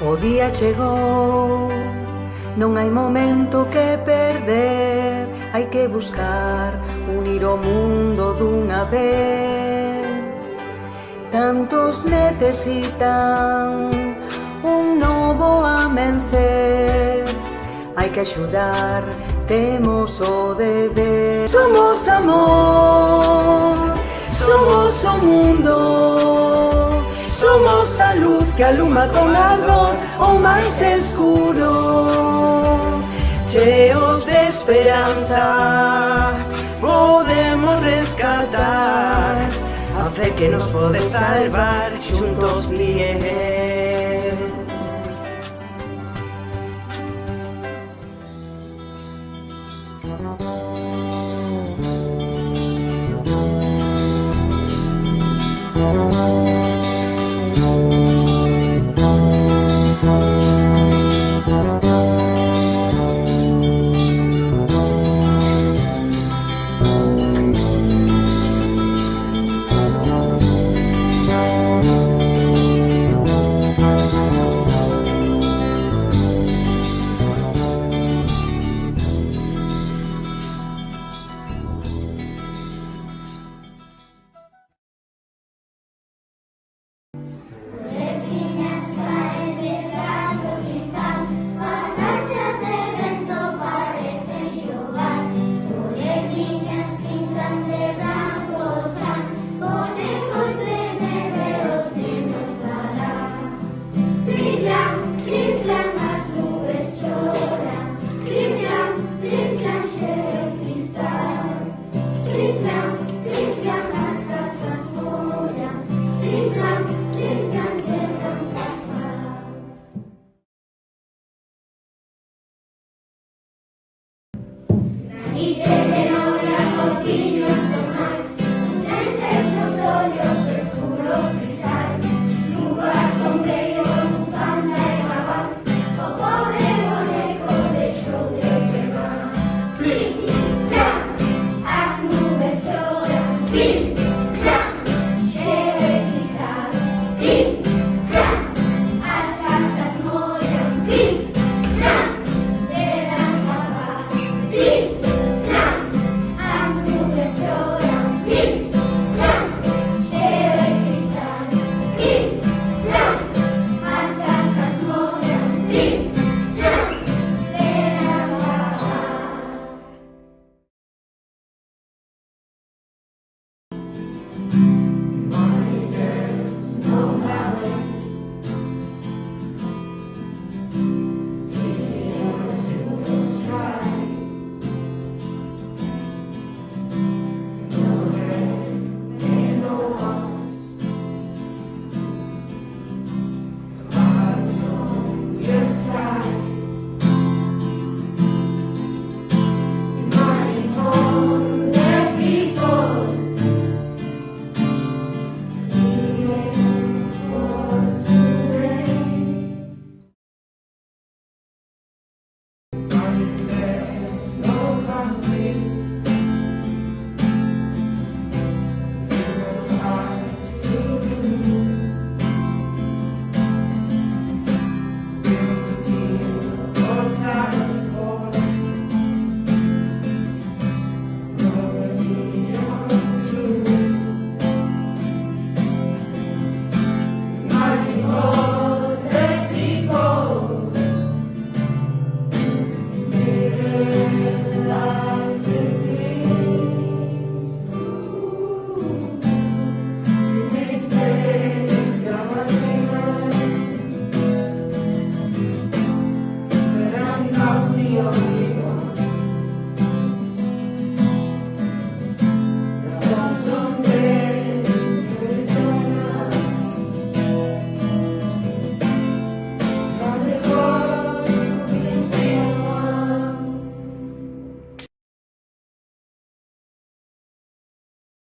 O día chegou, non hai momento que perder, hai que buscar unir o mundo dunha vez. Tantos necesitan un novo amencer, hai que axudar, temos o deber. Somos amor, somos o mundo, somos a luz que aluma con ardor o máis escuro. Cheos de esperanza podemos rescatar a fe que nos pode salvar, xuntos bien.